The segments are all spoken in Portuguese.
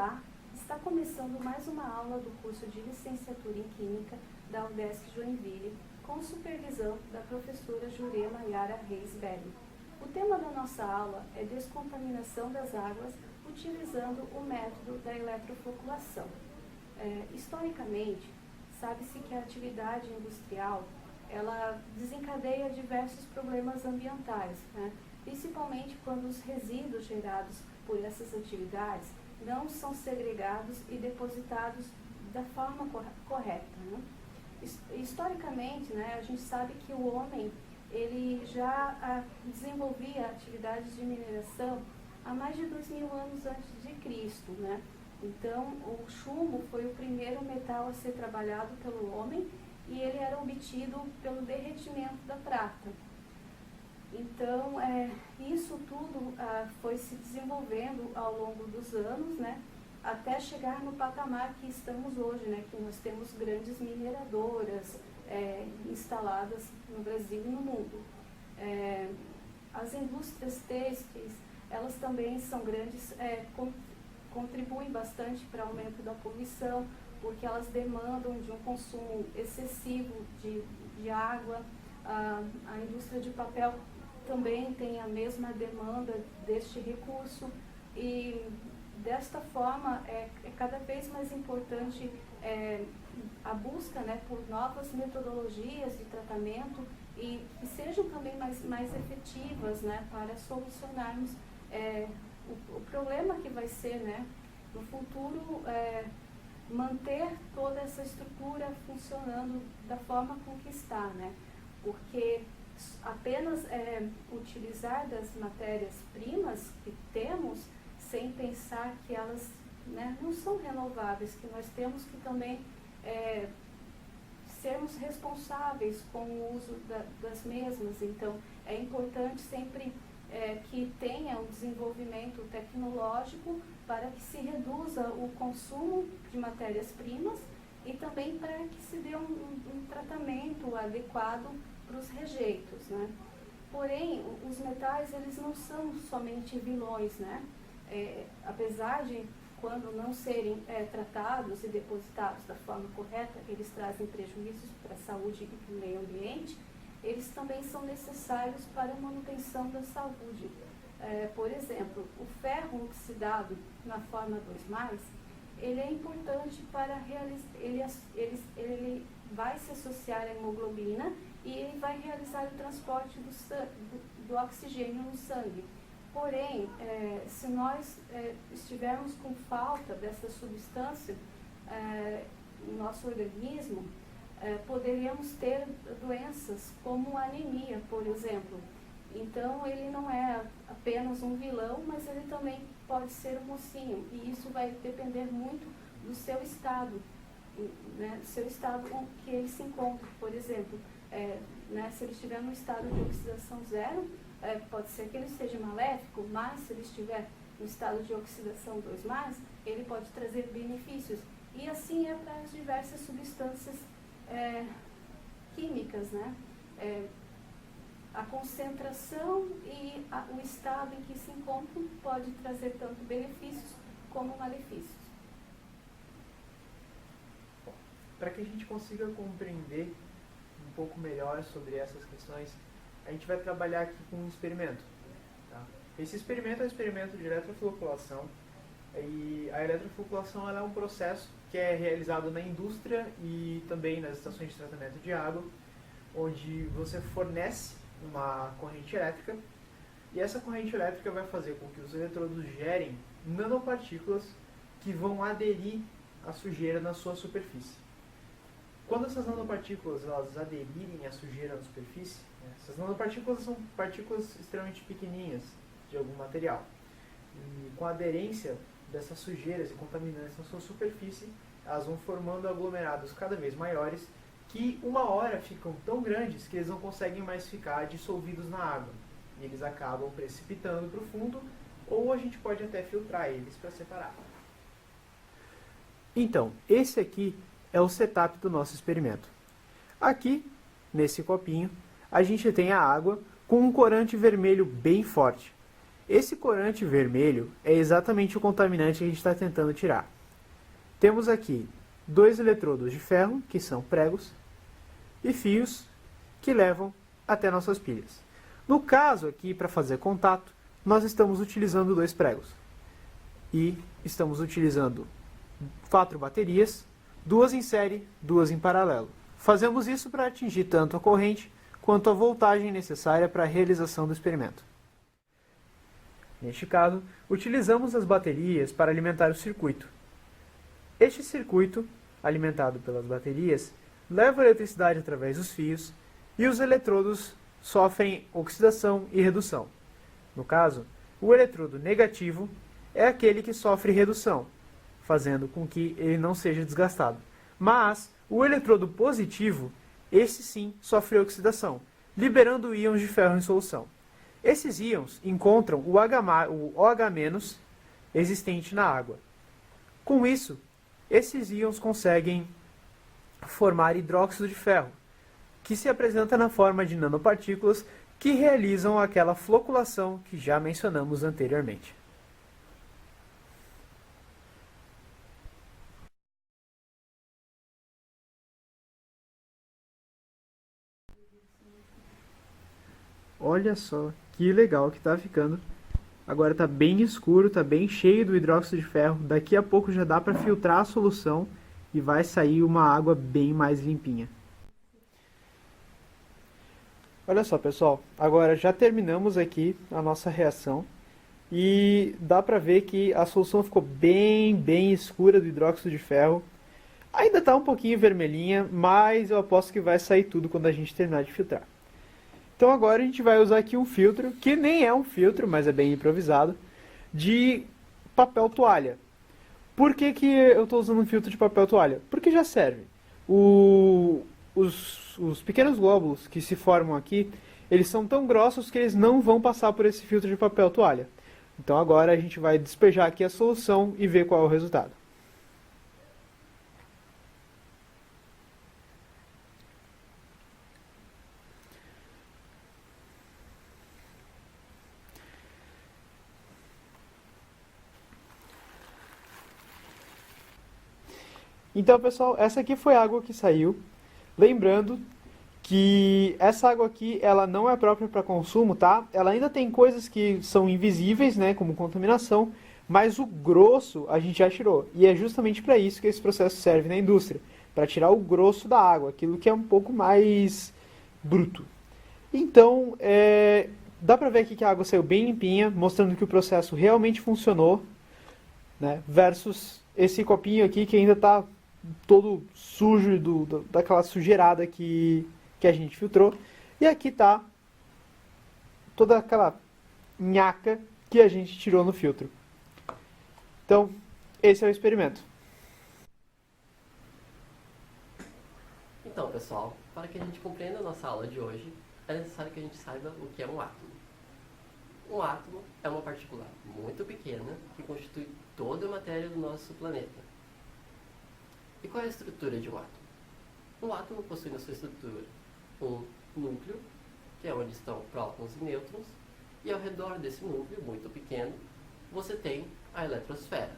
Olá, está começando mais uma aula do curso de Licenciatura em Química da UDESC Joinville, com supervisão da professora Jurema Yara Reis Belli. O tema da nossa aula é descontaminação das águas utilizando o método da eletrofloculação. Historicamente, sabe-se que a atividade industrial ela desencadeia diversos problemas ambientais, né? Principalmente quando os resíduos gerados por essas atividades não são segregados e depositados da forma correta, né? Historicamente, né, a gente sabe que o homem ele já desenvolvia atividades de mineração há mais de 2000 anos antes de Cristo, né? Então, o chumbo foi o primeiro metal a ser trabalhado pelo homem e ele era obtido pelo derretimento da prata. Então, isso tudo foi se desenvolvendo ao longo dos anos, né, até chegar no patamar que estamos hoje, né, que nós temos grandes mineradoras instaladas no Brasil e no mundo. As indústrias têxteis, elas também são grandes, contribuem bastante para o aumento da poluição, porque elas demandam de um consumo excessivo de água. A indústria de papel também tem a mesma demanda deste recurso e desta forma é cada vez mais importante a busca, né, por novas metodologias de tratamento e que sejam também mais efetivas, né, para solucionarmos o problema que vai ser, né, no futuro, manter toda essa estrutura funcionando da forma com que está, né, porque apenas utilizar das matérias-primas que temos sem pensar que elas, né, não são renováveis, que nós temos que também sermos responsáveis com o uso das mesmas. Então, é importante sempre que tenha um desenvolvimento tecnológico para que se reduza o consumo de matérias-primas e também para que se dê um tratamento adequado para os rejeitos, né? Porém, os metais, eles não são somente vilões, né? Apesar de, quando não serem tratados e depositados da forma correta, eles trazem prejuízos para a saúde e para o meio ambiente, eles também são necessários para a manutenção da saúde. Por exemplo, o ferro oxidado na forma 2+, ele é importante para ele vai se associar à hemoglobina e ele vai realizar o transporte do oxigênio no sangue. Porém, se nós estivermos com falta dessa substância no nosso organismo, poderíamos ter doenças como anemia, por exemplo. Então, ele não é apenas um vilão, mas ele também pode ser um mocinho. E isso vai depender muito do seu estado, né, do seu estado que ele se encontra. Por exemplo, né, se ele estiver no estado de oxidação zero, pode ser que ele seja maléfico, mas se ele estiver no estado de oxidação 2+, ele pode trazer benefícios. E assim é para as diversas substâncias químicas, né? A concentração e o estado em que se encontram pode trazer tanto benefícios como malefícios. Para que a gente consiga compreender um pouco melhor sobre essas questões, a gente vai trabalhar aqui com um experimento. Tá? Esse experimento é um experimento de eletrofloculação. E a eletrofloculação ela é um processo que é realizado na indústria e também nas estações de tratamento de água, onde você fornece uma corrente elétrica e essa corrente elétrica vai fazer com que os eletrodos gerem nanopartículas que vão aderir à sujeira na sua superfície. Quando essas nanopartículas elas aderirem à sujeira na superfície, essas nanopartículas são partículas extremamente pequenininhas de algum material. E com a aderência dessas sujeiras e contaminantes na sua superfície, elas vão formando aglomerados cada vez maiores que uma hora ficam tão grandes que eles não conseguem mais ficar dissolvidos na água. E eles acabam precipitando para o fundo, ou a gente pode até filtrar eles para separar. Então, esse aqui é o setup do nosso experimento. Aqui, nesse copinho, a gente tem a água com um corante vermelho bem forte. Esse corante vermelho é exatamente o contaminante que a gente está tentando tirar. Temos aqui 2 eletrodos de ferro, que são pregos, e fios que levam até nossas pilhas. No caso aqui, para fazer contato, nós estamos utilizando 2 pregos. E estamos utilizando 4 baterias, 2 em série, 2 em paralelo. Fazemos isso para atingir tanto a corrente quanto a voltagem necessária para a realização do experimento. Neste caso, utilizamos as baterias para alimentar o circuito. Este circuito, alimentado pelas baterias, leva a eletricidade através dos fios e os eletrodos sofrem oxidação e redução. No caso, o eletrodo negativo é aquele que sofre redução, fazendo com que ele não seja desgastado. Mas o eletrodo positivo, esse sim, sofre oxidação, liberando íons de ferro em solução. Esses íons encontram o OH- existente na água. Com isso, esses íons conseguem formar hidróxido de ferro, que se apresenta na forma de nanopartículas que realizam aquela floculação que já mencionamos anteriormente. Olha só que legal que está ficando. Agora está bem escuro, está bem cheio do hidróxido de ferro. Daqui a pouco já dá para filtrar a solução e vai sair uma água bem mais limpinha. Olha só, pessoal, agora já terminamos aqui a nossa reação e dá para ver que a solução ficou bem escura do hidróxido de ferro. Ainda está um pouquinho vermelhinha, mas eu aposto que vai sair tudo quando a gente terminar de filtrar. Então agora a gente vai usar aqui um filtro, que nem é um filtro, mas é bem improvisado, de papel toalha. Por que eu estou usando um filtro de papel toalha? Porque já serve. Os pequenos glóbulos que se formam aqui, eles são tão grossos que eles não vão passar por esse filtro de papel toalha. Então agora a gente vai despejar aqui a solução e ver qual é o resultado. Então, pessoal, essa aqui foi a água que saiu. Lembrando que essa água aqui, ela não é própria para consumo, tá? Ela ainda tem coisas que são invisíveis, né, como contaminação, mas o grosso a gente já tirou. E é justamente para isso que esse processo serve na indústria, para tirar o grosso da água, aquilo que é um pouco mais bruto. Então, dá para ver aqui que a água saiu bem limpinha, mostrando que o processo realmente funcionou, né, versus esse copinho aqui que ainda está todo sujo daquela sujeirada que a gente filtrou. E aqui está toda aquela nhaca que a gente tirou no filtro. Então, esse é o experimento. Então, pessoal, para que a gente compreenda a nossa aula de hoje, é necessário que a gente saiba o que é um átomo. Um átomo é uma partícula muito pequena que constitui toda a matéria do nosso planeta. E qual é a estrutura de um átomo? Um átomo possui na sua estrutura um núcleo, que é onde estão prótons e nêutrons, e ao redor desse núcleo, muito pequeno, você tem a eletrosfera.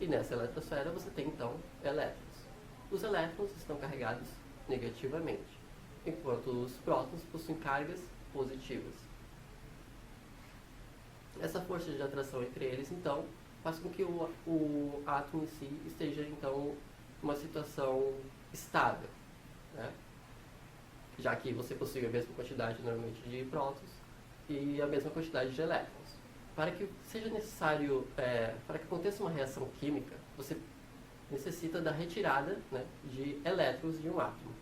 E nessa eletrosfera você tem, então, elétrons. Os elétrons estão carregados negativamente, enquanto os prótons possuem cargas positivas. Essa força de atração entre eles, então, faz com que o átomo em si esteja, então, numa situação estável, né? Já que você possui a mesma quantidade, normalmente, de prótons e a mesma quantidade de elétrons. Para que seja necessário, para que aconteça uma reação química, você necessita da retirada, né, de elétrons de um átomo.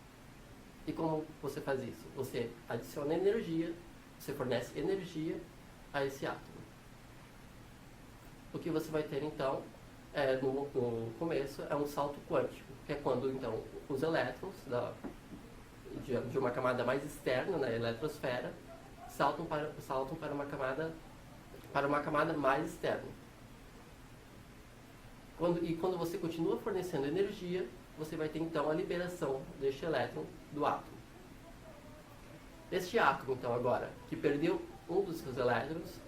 E como você faz isso? Você adiciona energia, você fornece energia a esse átomo. O que você vai ter, então, no começo, é um salto quântico, que é quando, então, os elétrons de uma camada mais externa, na eletrosfera, saltam para uma camada mais externa. Quando você continua fornecendo energia, você vai ter, então, a liberação deste elétron do átomo. Este átomo, então, agora, que perdeu um dos seus elétrons,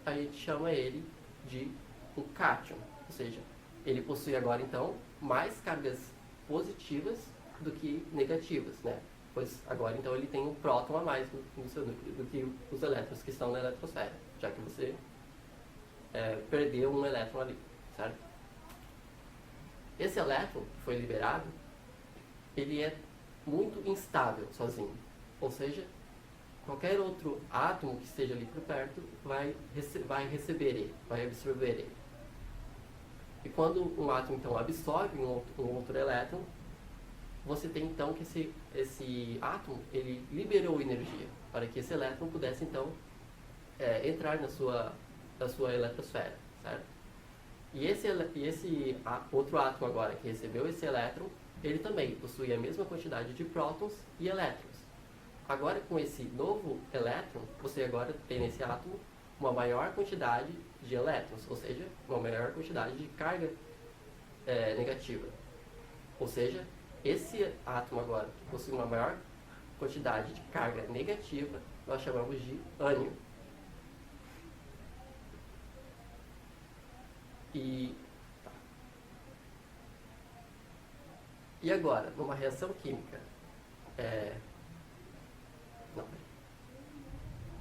a gente chama ele de um cátion, ou seja, ele possui agora então mais cargas positivas do que negativas, né? Pois agora então ele tem um próton a mais no seu núcleo do que os elétrons que estão na eletrosfera, já que você perdeu um elétron ali, certo? Esse elétron que foi liberado, ele é muito instável sozinho, ou seja, qualquer outro átomo que esteja ali por perto vai receber ele, vai absorver ele. E quando um átomo então absorve um outro elétron, você tem então que esse átomo ele liberou energia para que esse elétron pudesse então entrar na sua eletrosfera, certo? E esse outro átomo agora que recebeu esse elétron, ele também possui a mesma quantidade de prótons e elétrons. Agora, com esse novo elétron, você agora tem nesse átomo uma maior quantidade de elétrons, ou seja, uma maior quantidade de carga negativa. Ou seja, esse átomo agora, que possui uma maior quantidade de carga negativa, nós chamamos de ânion. E agora, numa reação química,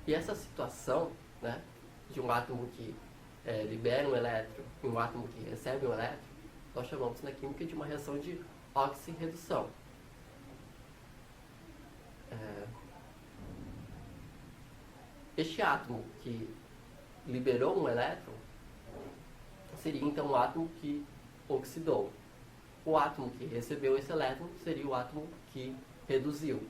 e essa situação, né, de um átomo que libera um elétron e um átomo que recebe um elétron, nós chamamos na química de uma reação de oxirredução. Este átomo que liberou um elétron seria então um átomo que oxidou. O átomo que recebeu esse elétron seria o átomo que reduziu.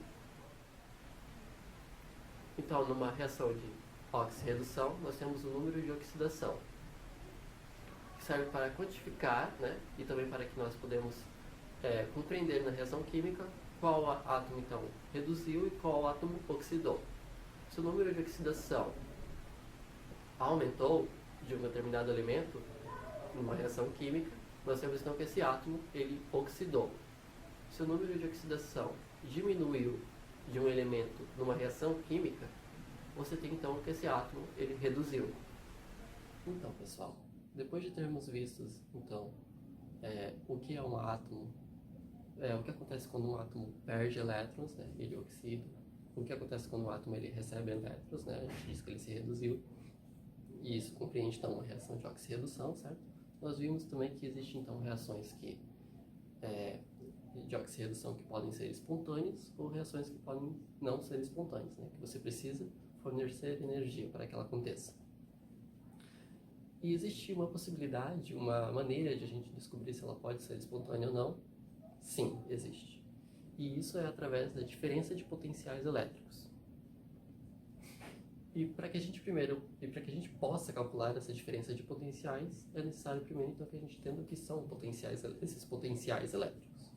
Então, numa reação de oxirredução, nós temos o número de oxidação, que serve para quantificar, né, e também para que nós podemos compreender na reação química qual átomo então reduziu e qual átomo oxidou. Se o número de oxidação aumentou de um determinado elemento numa reação química, nós temos então que esse átomo ele oxidou. Se o número de oxidação diminuiu de um elemento numa reação química, você tem então que esse átomo ele reduziu. Então, pessoal, depois de termos vistos então o que é um átomo, o que acontece quando um átomo perde elétrons, né, ele oxida, o que acontece quando o átomo ele recebe elétrons, né, a gente diz que ele se reduziu, e isso compreende então uma reação de oxirredução, certo? Nós vimos também que existem então reações de oxirredução que podem ser espontâneas ou reações que podem não ser espontâneas, né, que você precisa fornecer energia para que ela aconteça. E existe uma possibilidade, uma maneira de a gente descobrir se ela pode ser espontânea ou não? Sim, existe. E isso é através da diferença de potenciais elétricos. E para que a gente possa calcular essa diferença de potenciais, é necessário primeiro então que a gente entenda o que são esses potenciais elétricos.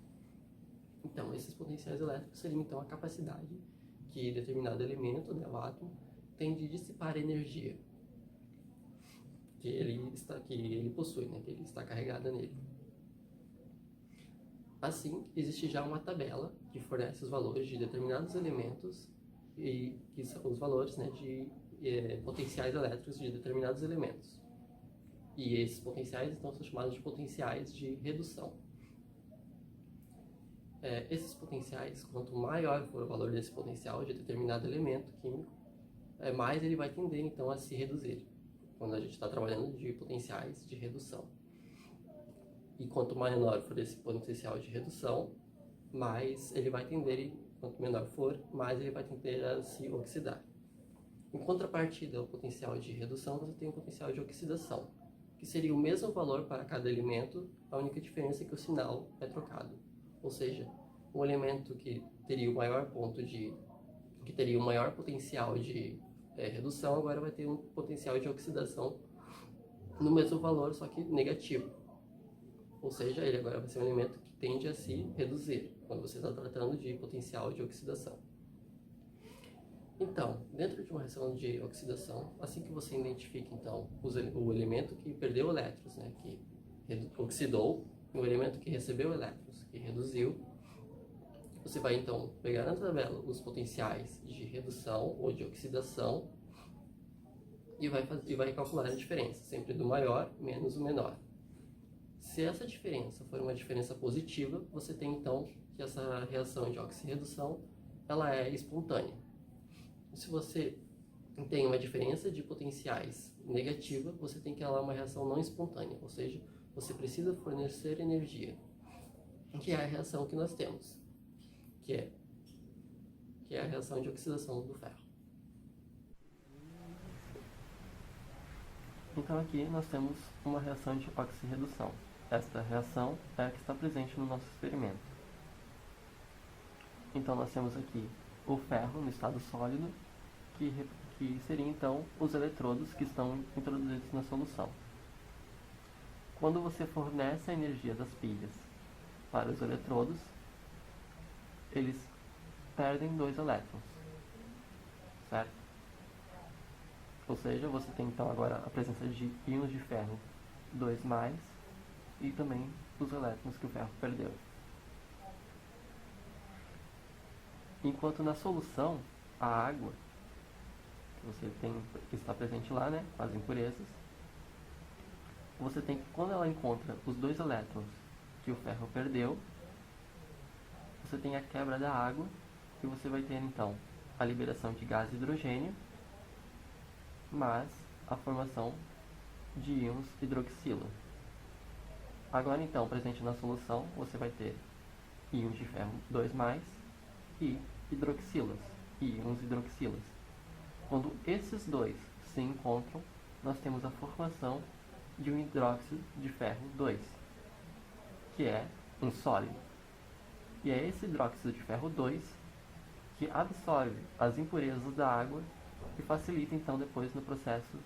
Então, esses potenciais elétricos seriam então a capacidade que determinado elemento, né, o átomo, tem de dissipar energia que ele possui, né, que ele está carregada nele. Assim, existe já uma tabela que fornece os valores de determinados elementos e que são os valores, né, de potenciais elétricos de determinados elementos. E esses potenciais então são chamados de potenciais de redução. Esses potenciais, quanto maior for o valor desse potencial de determinado elemento químico, mais ele vai tender então a se reduzir, quando a gente está trabalhando de potenciais de redução. E quanto menor for esse potencial de redução, mais ele vai tender, e quanto menor for, mais ele vai tender a se oxidar. Em contrapartida ao potencial de redução, você tem o potencial de oxidação, que seria o mesmo valor para cada elemento, a única diferença é que o sinal é trocado. Ou seja, um elemento que teria o maior potencial de redução, agora vai ter um potencial de oxidação no mesmo valor, só que negativo. Ou seja, ele agora vai ser um elemento que tende a se reduzir, quando você está tratando de potencial de oxidação. Então, dentro de uma reação de oxidação, assim que você identifica então o elemento que perdeu elétrons, né, que oxidou, e o elemento que recebeu elétrons, que reduziu, você vai então pegar na tabela os potenciais de redução ou de oxidação e vai calcular a diferença, sempre do maior menos o menor. Se essa diferença for uma diferença positiva, você tem então que essa reação de oxirredução ela é espontânea. Se você tem uma diferença de potenciais negativa, você tem que ela é uma reação não espontânea, ou seja, você precisa fornecer energia, que é a reação que nós temos, que é a reação de oxidação do ferro. Então aqui nós temos uma reação de oxirredução. Esta reação é a que está presente no nosso experimento. Então nós temos aqui o ferro no estado sólido, que seriam então os eletrodos que estão introduzidos na solução. Quando você fornece a energia das pilhas para os eletrodos, eles perdem 2 elétrons, certo? Ou seja, você tem então agora a presença de íons de ferro 2+, e também os elétrons que o ferro perdeu. Enquanto na solução, a água, que está presente lá, né, as impurezas, você tem que, quando ela encontra os 2 elétrons que o ferro perdeu, você tem a quebra da água, e você vai ter então a liberação de gás hidrogênio, mas a formação de íons hidroxila. Agora então, presente na solução, você vai ter íons de ferro 2+, e hidroxilas, íons hidroxilas. Quando esses dois se encontram, nós temos a formação de um hidróxido de ferro 2, que é um sólido. E é esse hidróxido de ferro 2 que absorve as impurezas da água e facilita então depois no processo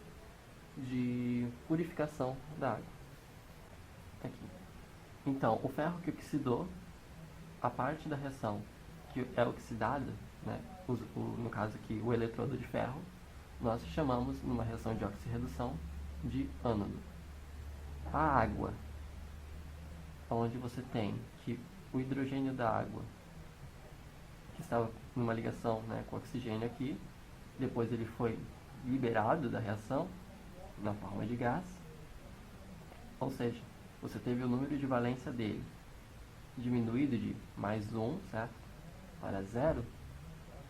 de purificação da água. Aqui. Então, o ferro que oxidou, a parte da reação que é oxidada, né, no caso aqui o eletrodo de ferro, nós chamamos numa reação de oxirredução de ânodo. A água, onde você tem que o hidrogênio da água, que estava numa ligação, né, com o oxigênio aqui, depois ele foi liberado da reação na forma de gás, ou seja, você teve o número de valência dele diminuído de +1, certo? Para 0,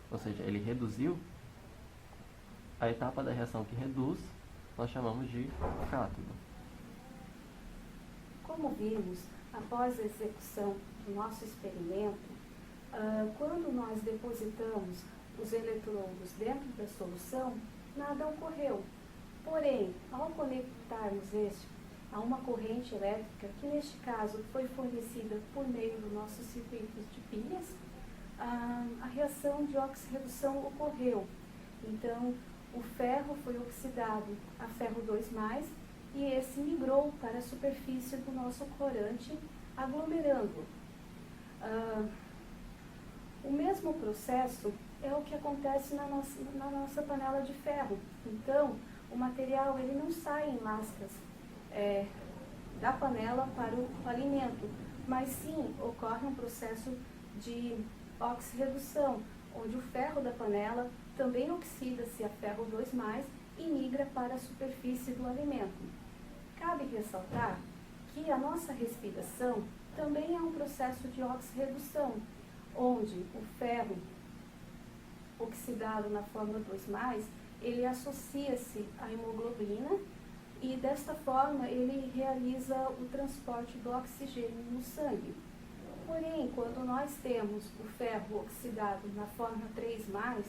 ou seja, ele reduziu. A etapa da reação que reduz, nós chamamos de cátodo. Como vimos, após a execução do nosso experimento, quando nós depositamos os eletrodos dentro da solução, nada ocorreu. Porém, ao conectarmos este a uma corrente elétrica, que neste caso foi fornecida por meio do nosso circuito de pilhas, a reação de oxirredução ocorreu. Então, o ferro foi oxidado a ferro 2+, e esse migrou para a superfície do nosso corante, aglomerando. O mesmo processo é o que acontece na nossa panela de ferro. Então, o material ele não sai em lascas da panela para o alimento, mas sim ocorre um processo de oxirredução, onde o ferro da panela também oxida-se a ferro 2+, e migra para a superfície do alimento. Cabe ressaltar que a nossa respiração também é um processo de oxirredução, onde o ferro oxidado na forma 2+, ele associa-se à hemoglobina e desta forma ele realiza o transporte do oxigênio no sangue. Porém, quando nós temos o ferro oxidado na forma 3+,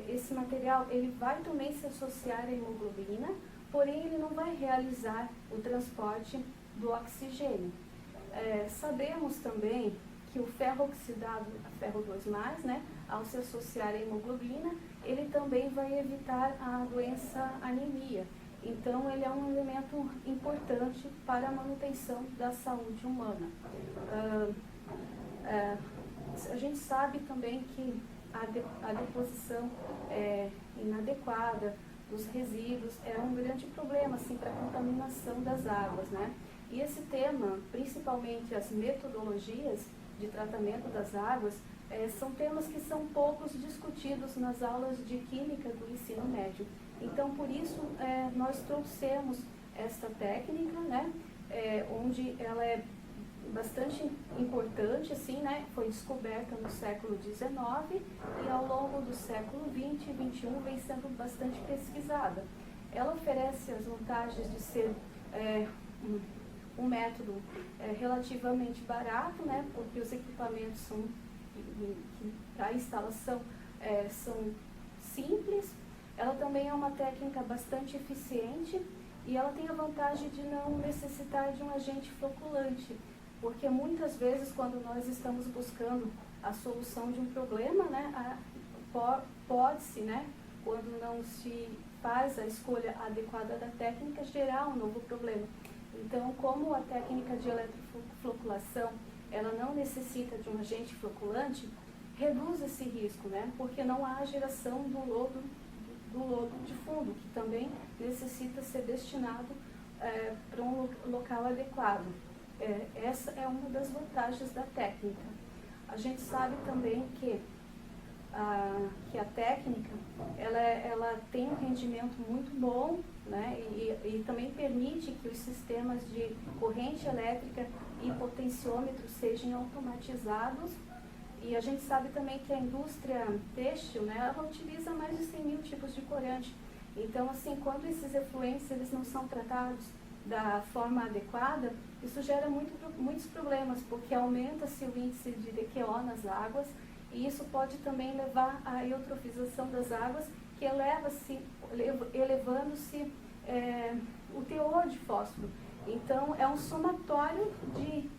esse material ele vai também se associar à hemoglobina, porém ele não vai realizar o transporte do oxigênio. Sabemos também que o ferro oxidado a ferro 2+, né, ao se associar à hemoglobina, ele também vai evitar a doença anemia. Então, ele é um elemento importante para a manutenção da saúde humana. A gente sabe também que a deposição inadequada dos resíduos é um grande problema assim, para a contaminação das águas, né? E esse tema, principalmente as metodologias de tratamento das águas, são temas que são poucos discutidos nas aulas de Química do ensino médio. Então, por isso, nós trouxemos esta técnica, né, onde ela é bastante importante, assim, né, foi descoberta no século XIX e ao longo do século XX e XXI vem sendo bastante pesquisada. Ela oferece as vantagens de ser um método relativamente barato, né, porque os equipamentos para a instalação são simples. Ela também é uma técnica bastante eficiente e ela tem a vantagem de não necessitar de um agente floculante, porque muitas vezes quando nós estamos buscando a solução de um problema, né, pode-se, né, quando não se faz a escolha adequada da técnica, gerar um novo problema. Então, como a técnica de eletrofloculação, ela não necessita de um agente floculante, reduz esse risco, né, porque não há geração do lodo de fundo, que também necessita ser destinado para um local adequado. Essa é uma das vantagens da técnica. A gente sabe também que a técnica ela tem um rendimento muito bom, né, e também permite que os sistemas de corrente elétrica e potenciômetro sejam automatizados. E a gente sabe também que a indústria têxtil, né, ela utiliza mais de 100 mil tipos de corante. Então, assim, quando esses efluentes eles não são tratados da forma adequada, isso gera muitos problemas, porque aumenta-se o índice de DQO nas águas, e isso pode também levar à eutrofização das águas, que elevando-se o teor de fósforo. Então, é um somatório de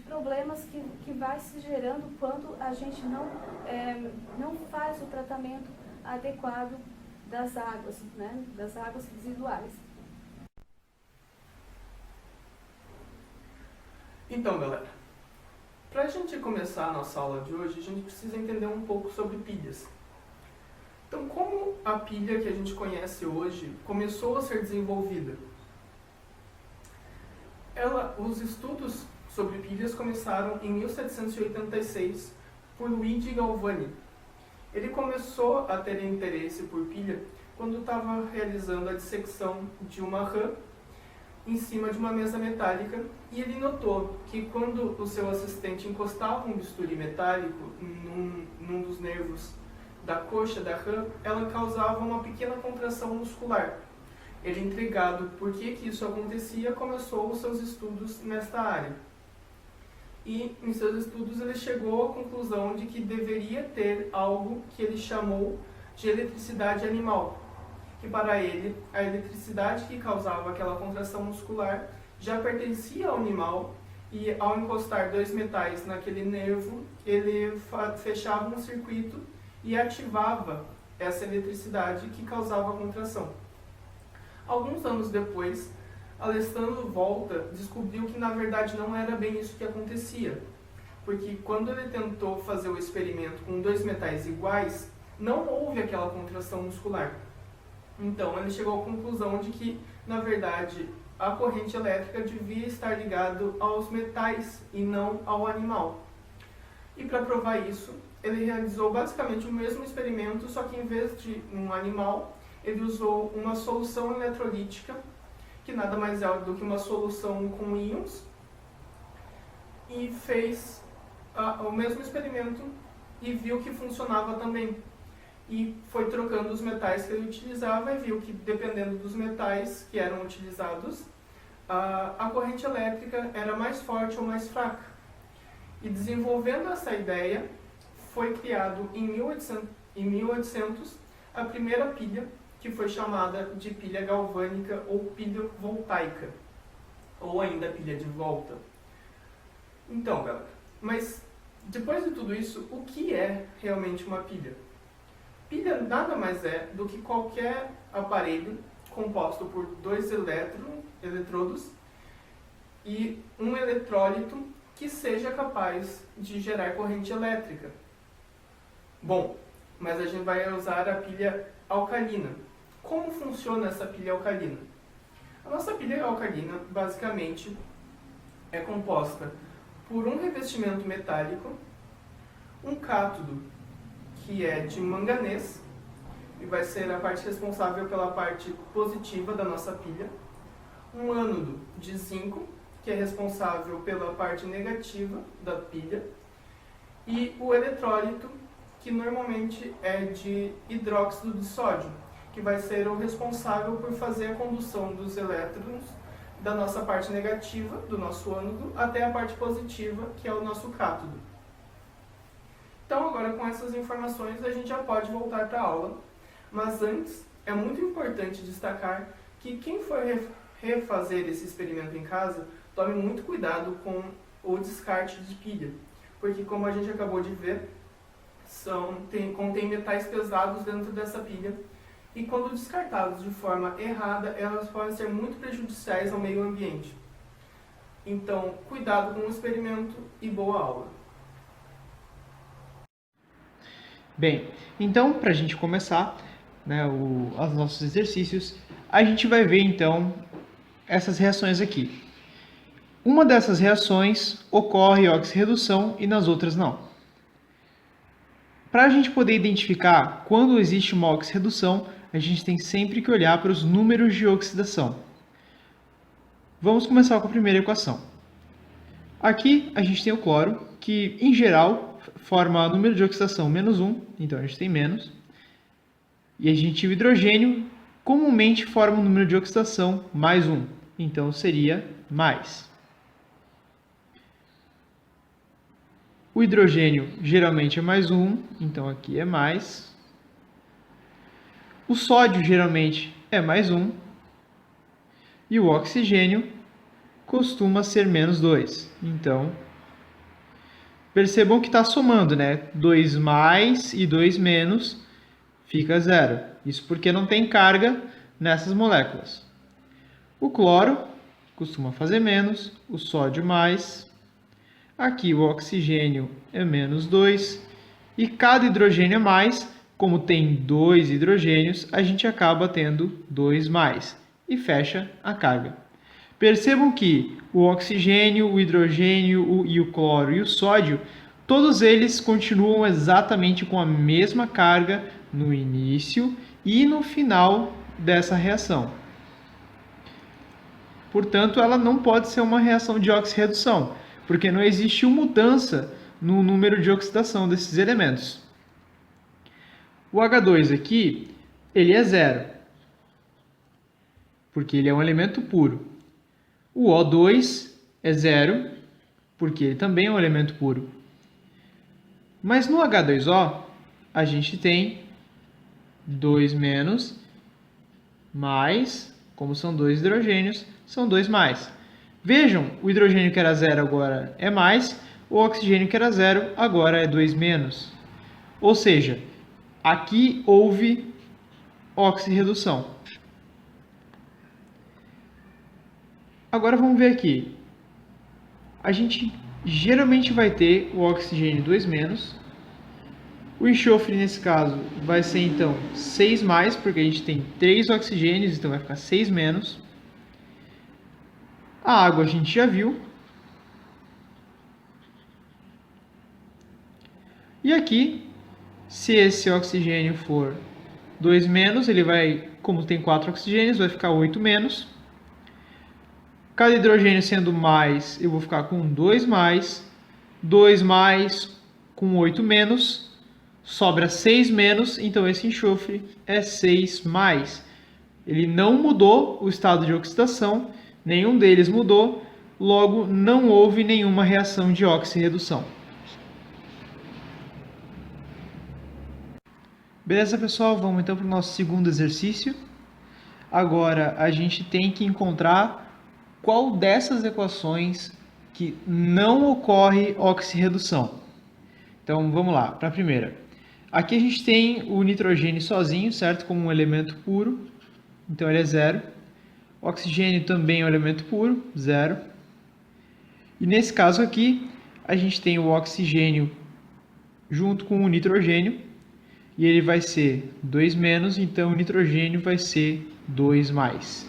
problemas que vai se gerando quando a gente não faz o tratamento adequado das águas, né, das águas residuais. Então, galera, para a gente começar a nossa aula de hoje, a gente precisa entender um pouco sobre pilhas. Então, como a pilha que a gente conhece hoje começou a ser desenvolvida? Os estudos sobre pilhas começaram em 1786 por Luigi Galvani. Ele começou a ter interesse por pilha quando estava realizando a dissecção de uma rã em cima de uma mesa metálica, e ele notou que quando o seu assistente encostava um bisturi metálico num dos nervos da coxa da rã, ela causava uma pequena contração muscular. Ele, intrigado por que isso acontecia, começou os seus estudos nesta área. E em seus estudos ele chegou à conclusão de que deveria ter algo que ele chamou de eletricidade animal, que para ele a eletricidade que causava aquela contração muscular já pertencia ao animal, e ao encostar dois metais naquele nervo, ele fechava um circuito e ativava essa eletricidade que causava a contração. Alguns anos depois, Alessandro Volta descobriu que na verdade não era bem isso que acontecia, porque quando ele tentou fazer o experimento com dois metais iguais, não houve aquela contração muscular. Então ele chegou à conclusão de que, na verdade, a corrente elétrica devia estar ligada aos metais e não ao animal. E para provar isso, ele realizou basicamente o mesmo experimento, só que em vez de um animal, ele usou uma solução eletrolítica, que nada mais é do que uma solução com íons, e fez o mesmo experimento e viu que funcionava também. E foi trocando os metais que ele utilizava e viu que, dependendo dos metais que eram utilizados, a corrente elétrica era mais forte ou mais fraca. E desenvolvendo essa ideia, foi criado em 1800 a primeira pilha, que foi chamada de pilha galvânica ou pilha voltaica, ou ainda pilha de volta. Então, galera, mas depois de tudo isso, o que é realmente uma pilha? Pilha nada mais é do que qualquer aparelho composto por dois eletrodos e um eletrólito que seja capaz de gerar corrente elétrica. Bom, mas a gente vai usar a pilha alcalina. Como funciona essa pilha alcalina? A nossa pilha alcalina, basicamente, é composta por um revestimento metálico, um cátodo, que é de manganês, e vai ser a parte responsável pela parte positiva da nossa pilha. Um ânodo de zinco, que é responsável pela parte negativa da pilha. E o eletrólito, que normalmente é de hidróxido de sódio, que vai ser o responsável por fazer a condução dos elétrons da nossa parte negativa, do nosso ânodo, até a parte positiva, que é o nosso cátodo. Então, agora com essas informações, a gente já pode voltar para a aula. Mas antes, é muito importante destacar que quem for refazer esse experimento em casa, tome muito cuidado com o descarte de pilha. Porque, como a gente acabou de ver, contém metais pesados dentro dessa pilha. E quando descartados de forma errada, elas podem ser muito prejudiciais ao meio ambiente. Então, cuidado com o experimento e boa aula. Bem, então, para a gente começar, né, os nossos exercícios, a gente vai ver, então, essas reações aqui. Uma dessas reações ocorre oxirredução e nas outras não. Para a gente poder identificar quando existe uma oxirredução, a gente tem sempre que olhar para os números de oxidação. Vamos começar com a primeira equação. Aqui a gente tem o cloro, que em geral forma número de oxidação menos 1, então a gente tem menos. E a gente, o hidrogênio, comumente forma um número de oxidação mais 1, então seria mais. O hidrogênio geralmente é mais 1, então aqui é mais. O sódio geralmente é mais 1. E o oxigênio costuma ser menos 2. Então, percebam que está somando, né? 2 mais e 2 menos fica 0. Isso porque não tem carga nessas moléculas. O cloro costuma fazer menos, o sódio mais. Aqui o oxigênio é menos 2. E cada hidrogênio a mais, como tem 2 hidrogênios, a gente acaba tendo 2 mais. E fecha a carga. Percebam que o oxigênio, o hidrogênio e o cloro e o sódio, todos eles continuam exatamente com a mesma carga no início e no final dessa reação. Portanto, ela não pode ser uma reação de oxirredução, porque não existe mudança no número de oxidação desses elementos. O H2 aqui, ele é 0, porque ele é um elemento puro. O O2 é 0, porque ele também é um elemento puro. Mas no H2O, a gente tem 2 menos, mais, como são 2 hidrogênios, são 2 mais. Vejam, o hidrogênio que era 0 agora é mais, o oxigênio que era 0 agora é 2 menos. Ou seja, aqui houve oxirredução. Agora vamos ver aqui. A gente geralmente vai ter o oxigênio 2 menos. O enxofre, nesse caso, vai ser então 6 mais, porque a gente tem 3 oxigênios, então vai ficar 6 menos. A água a gente já viu. E aqui, se esse oxigênio for 2 menos, ele vai, como tem 4 oxigênios, vai ficar 8 menos. Cada hidrogênio sendo mais, eu vou ficar com 2 mais. 2 mais com 8 menos, sobra 6 menos, então esse enxofre é 6 mais. Ele não mudou o estado de oxidação, nenhum deles mudou, logo não houve nenhuma reação de oxirredução. Beleza, pessoal? Vamos então para o nosso segundo exercício. Agora a gente tem que encontrar qual dessas equações que não ocorre oxirredução. Então vamos lá, para a primeira. Aqui a gente tem o nitrogênio sozinho, certo? Como um elemento puro, então ele é 0. O oxigênio também é um elemento puro, 0. E nesse caso aqui, a gente tem o oxigênio junto com o nitrogênio, e ele vai ser 2 menos, então o nitrogênio vai ser 2 mais.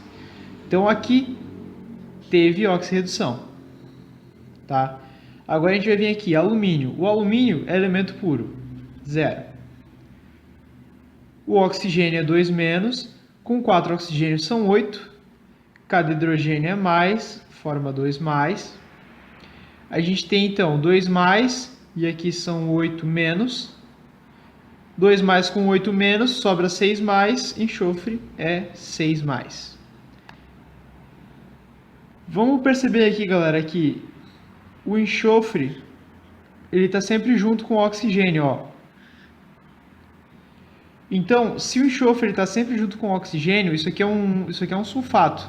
Então aqui teve oxirredução. Tá? Agora a gente vai vir aqui, alumínio. O alumínio é elemento puro, 0. o oxigênio é 2 menos, com 4 oxigênios são 8, cada hidrogênio é mais, forma 2 mais. A gente tem então 2 mais, e aqui são 8 menos. 2 mais com 8 menos, sobra 6 mais, enxofre é 6 mais. Vamos perceber aqui, galera, que o enxofre ele está sempre junto com o oxigênio, ó. Então, se o enxofre está sempre junto com o oxigênio, isso aqui é um sulfato.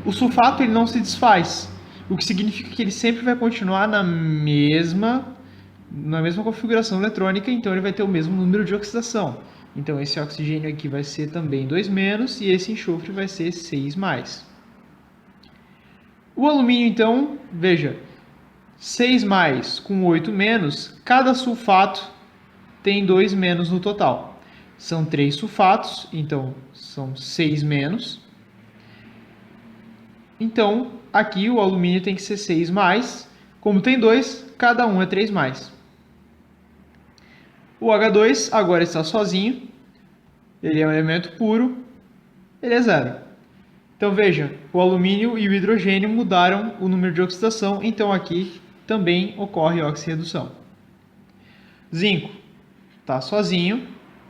O sulfato ele não se desfaz, o que significa que ele sempre vai continuar na mesma configuração eletrônica, então ele vai ter o mesmo número de oxidação. Então, esse oxigênio aqui vai ser também 2 menos, e esse enxofre vai ser 6 mais. O alumínio, então, veja, 6 mais com 8 menos, cada sulfato tem 2 menos no total. São 3 sulfatos, então são 6 menos. Então, aqui o alumínio tem que ser 6 mais. Como tem 2, cada um é 3 mais. O H2 agora está sozinho. Ele é um elemento puro. Ele é 0. Então, veja, o alumínio e o hidrogênio mudaram o número de oxidação. Então, aqui também ocorre oxirredução. Zinco está sozinho.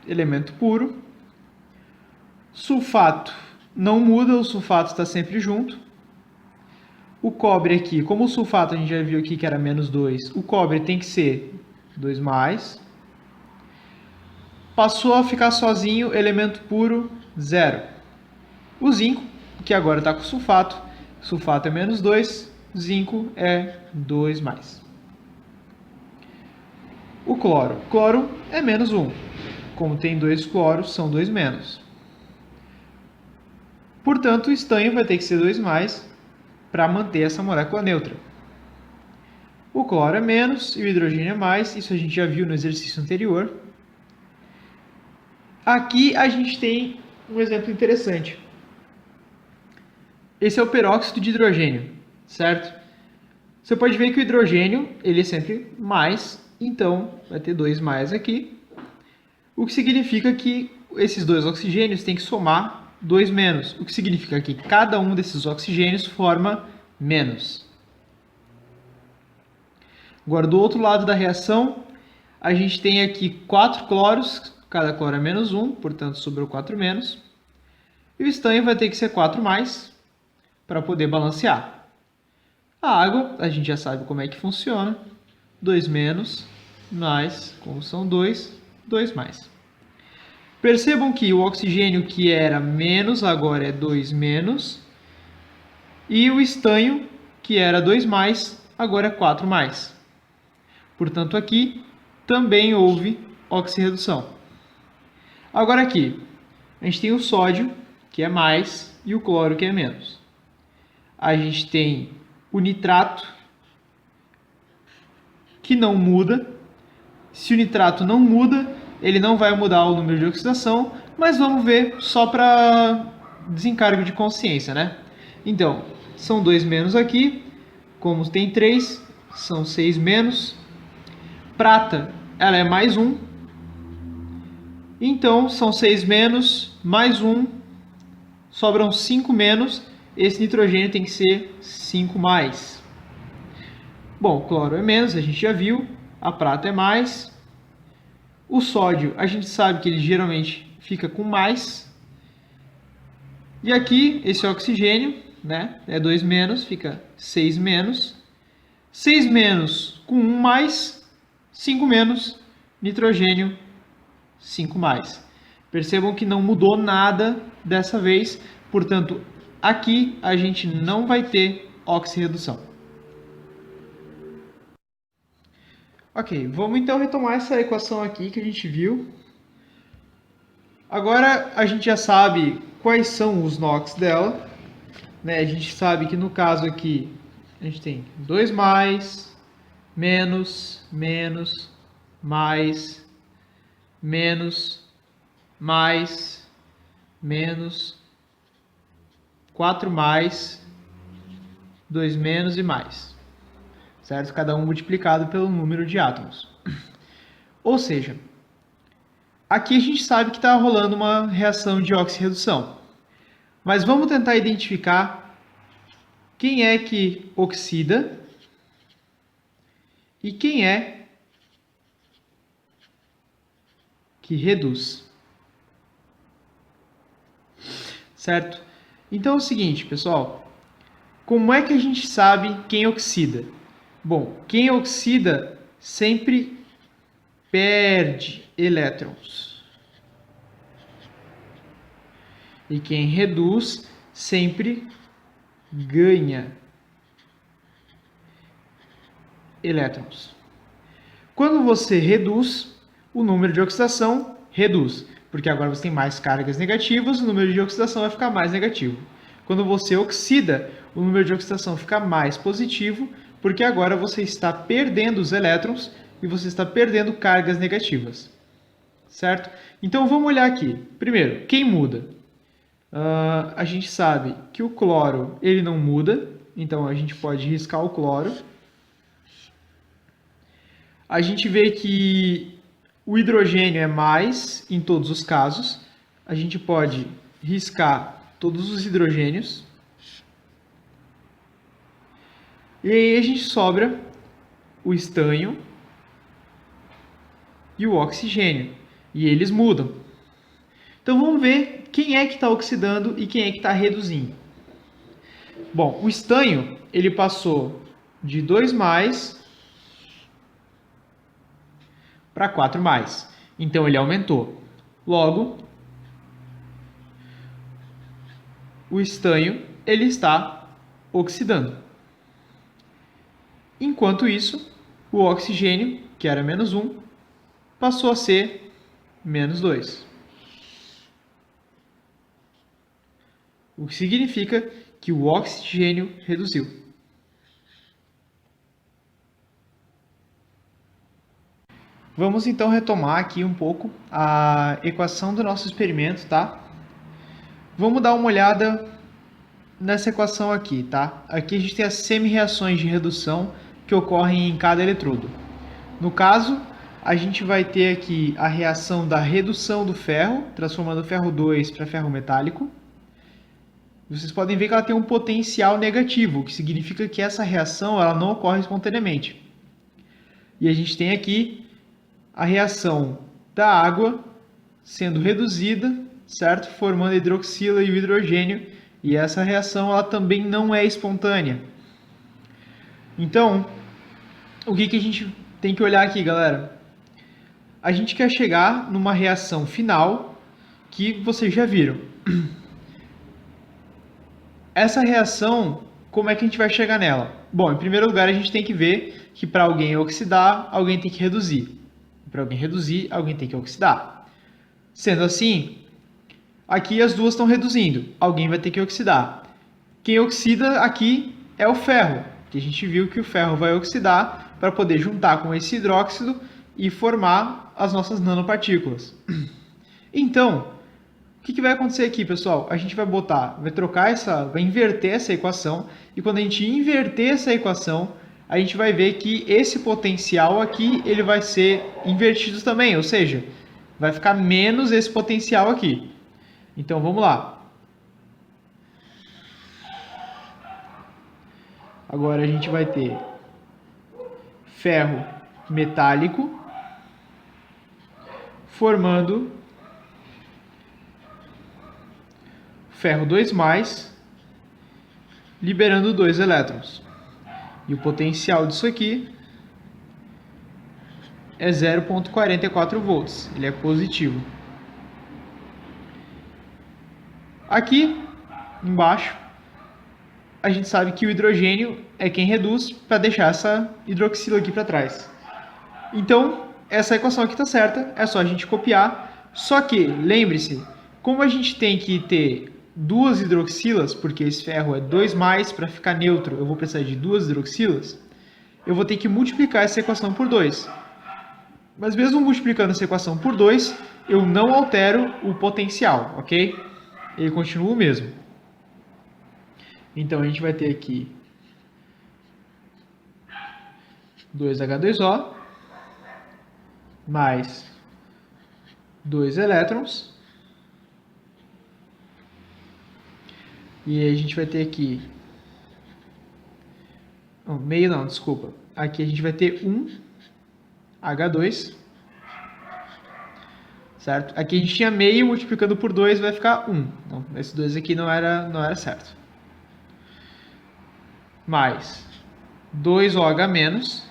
Elemento puro. Sulfato não muda, o sulfato está sempre junto. O cobre aqui, como o sulfato a gente já viu aqui que era menos 2, o cobre tem que ser 2 mais. Passou a ficar sozinho, elemento puro, 0. O zinco, que agora está com sulfato é menos 2, zinco é 2 mais. O cloro é menos 1. Como tem 2 cloros, são 2 menos. Portanto, o estanho vai ter que ser 2 mais para manter essa molécula neutra. O cloro é menos e o hidrogênio é mais. Isso a gente já viu no exercício anterior. Aqui a gente tem um exemplo interessante. Esse é o peróxido de hidrogênio, certo? Você pode ver que o hidrogênio ele é sempre mais, então vai ter 2 mais aqui. O que significa que esses 2 oxigênios têm que somar 2 menos, o que significa que cada um desses oxigênios forma menos. Agora, do outro lado da reação, a gente tem aqui 4 cloros, cada cloro é menos 1, portanto sobrou 4 menos. E o estanho vai ter que ser 4 mais para poder balancear. A água, a gente já sabe como é que funciona. 2 menos, mais, como são 2, 2 mais. Percebam que o oxigênio que era menos, agora é 2 menos. E o estanho, que era 2 mais, agora é 4 mais. Portanto, aqui também houve oxirredução. Agora aqui, a gente tem o sódio, que é mais, e o cloro, que é menos. A gente tem o nitrato, que não muda. Se o nitrato não muda, ele não vai mudar o número de oxidação, mas vamos ver só para desencargo de consciência, né? Então, são 2 menos aqui, como tem 3, são 6 menos. Prata, ela é mais 1, então são 6 menos, mais 1, sobram 5 menos, esse nitrogênio tem que ser 5 mais. Bom, o cloro é menos, a gente já viu, a prata é mais. O sódio, a gente sabe que ele geralmente fica com mais. E aqui, esse oxigênio, né, é 2 menos, fica 6 menos. 6 menos com 1 mais, 5 menos, nitrogênio, 5 mais. Percebam que não mudou nada dessa vez, portanto, aqui a gente não vai ter oxirredução. Ok, vamos então retomar essa equação aqui que a gente viu. Agora a gente já sabe quais são os NOx dela, né? A gente sabe que no caso aqui a gente tem 2 mais, menos, menos, mais, menos, mais, menos, 4 mais, 2 menos e mais. Certo? Cada um multiplicado pelo número de átomos. Ou seja, aqui a gente sabe que está rolando uma reação de oxirredução. Mas vamos tentar identificar quem é que oxida e quem é que reduz. Certo? Então é o seguinte, pessoal. Como é que a gente sabe quem oxida? Bom, quem oxida sempre perde elétrons. E quem reduz sempre ganha elétrons. Quando você reduz, o número de oxidação reduz, porque agora você tem mais cargas negativas, o número de oxidação vai ficar mais negativo. Quando você oxida, o número de oxidação fica mais positivo, porque agora você está perdendo os elétrons e você está perdendo cargas negativas. Certo? Então vamos olhar aqui. Primeiro, quem muda? A gente sabe que o cloro ele não muda, então a gente pode riscar o cloro. A gente vê que o hidrogênio é mais em todos os casos. A gente pode riscar todos os hidrogênios. E aí a gente sobra o estanho e o oxigênio. E eles mudam. Então vamos ver quem é que está oxidando e quem é que está reduzindo. Bom, o estanho ele passou de 2+ para 4+. Então ele aumentou. Logo, o estanho ele está oxidando. Enquanto isso, o oxigênio, que era -1, passou a ser -2. O que significa que o oxigênio reduziu. Vamos então retomar aqui um pouco a equação do nosso experimento, tá? Vamos dar uma olhada nessa equação aqui, tá? Aqui a gente tem as semi-reações de redução que ocorrem em cada eletrodo. No caso, a gente vai ter aqui a reação da redução do ferro, transformando o ferro 2 para ferro metálico. Vocês podem ver que ela tem um potencial negativo, o que significa que essa reação ela não ocorre espontaneamente. E a gente tem aqui a reação da água sendo reduzida, certo? Formando a hidroxila e o hidrogênio. E essa reação ela também não é espontânea. Então, o que a gente tem que olhar aqui, galera? A gente quer chegar numa reação final que vocês já viram. Essa reação, como é que a gente vai chegar nela? Bom, em primeiro lugar, a gente tem que ver que para alguém oxidar, alguém tem que reduzir. Para alguém reduzir, alguém tem que oxidar. Sendo assim, aqui as duas estão reduzindo. Alguém vai ter que oxidar. Quem oxida aqui é o ferro, que a gente viu que o ferro vai oxidar para poder juntar com esse hidróxido e formar as nossas nanopartículas. Então, o que vai acontecer aqui, pessoal? A gente vai vai inverter essa equação, e quando a gente inverter essa equação, a gente vai ver que esse potencial aqui ele vai ser invertido também, ou seja, vai ficar menos esse potencial aqui. Então vamos lá. Agora a gente vai ter ferro metálico formando ferro 2+, liberando 2 elétrons. E o potencial disso aqui é 0,44 volts. Ele é positivo. Aqui embaixo, a gente sabe que o hidrogênio é quem reduz para deixar essa hidroxila aqui para trás. Então, essa equação aqui está certa, é só a gente copiar. Só que, lembre-se, como a gente tem que ter 2 hidroxilas, porque esse ferro é 2+, para ficar neutro eu vou precisar de 2 hidroxilas, eu vou ter que multiplicar essa equação por 2. Mas mesmo multiplicando essa equação por 2, eu não altero o potencial, ok? Ele continua o mesmo. Então a gente vai ter aqui 2H2O mais 2 elétrons. E aí a gente vai ter aqui... Não, meio não, desculpa. Aqui a gente vai ter 1 H2. Certo? Aqui a gente tinha meio, multiplicando por 2 vai ficar 1. Então, esse 2 aqui não era certo. Mais 2OH-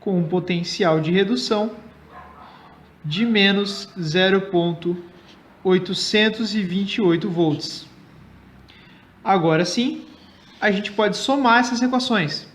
com um potencial de redução de menos 0,828 volts. Agora sim, a gente pode somar essas equações,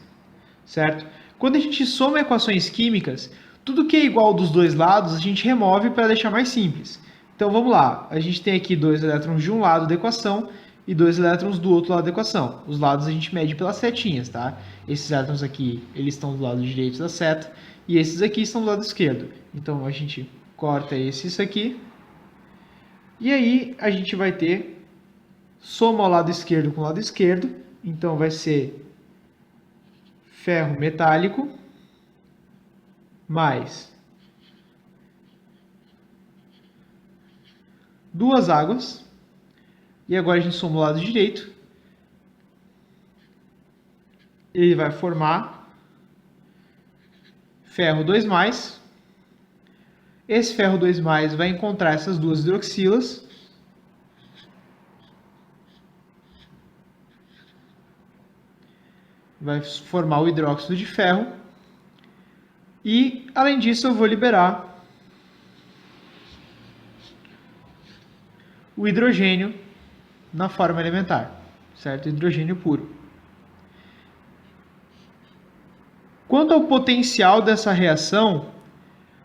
certo? Quando a gente soma equações químicas, tudo que é igual dos dois lados a gente remove para deixar mais simples. Então vamos lá, a gente tem aqui 2 elétrons de um lado da equação e 2 elétrons do outro lado da equação. Os lados a gente mede pelas setinhas, tá? Esses elétrons aqui, eles estão do lado direito da seta e esses aqui estão do lado esquerdo. Então a gente corta isso aqui e aí a gente vai ter soma ao lado esquerdo com o lado esquerdo. Então vai ser ferro metálico mais 2 águas. E agora a gente soma o lado direito. Ele vai formar ferro 2+. Esse ferro 2+ vai encontrar essas duas hidroxilas. Vai formar o hidróxido de ferro. E, além disso, eu vou liberar o hidrogênio na forma elementar, certo? Hidrogênio puro. Quanto ao potencial dessa reação,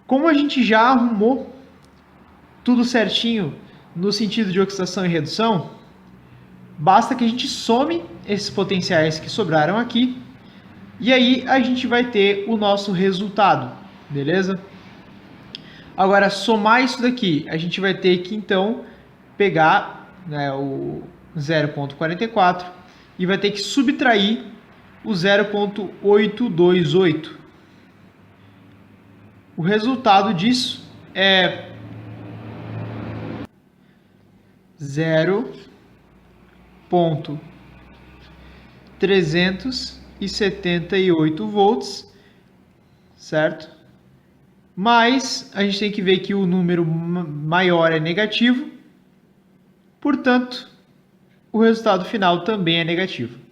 como a gente já arrumou tudo certinho no sentido de oxidação e redução, basta que a gente some esses potenciais que sobraram aqui e aí a gente vai ter o nosso resultado, beleza? Agora, somar isso daqui, a gente vai ter que então pegar, né, o 0,44 e vai ter que subtrair o 0,828. O resultado disso é 0,378 volts, certo? Mas a gente tem que ver que o número maior é negativo, portanto, o resultado final também é negativo.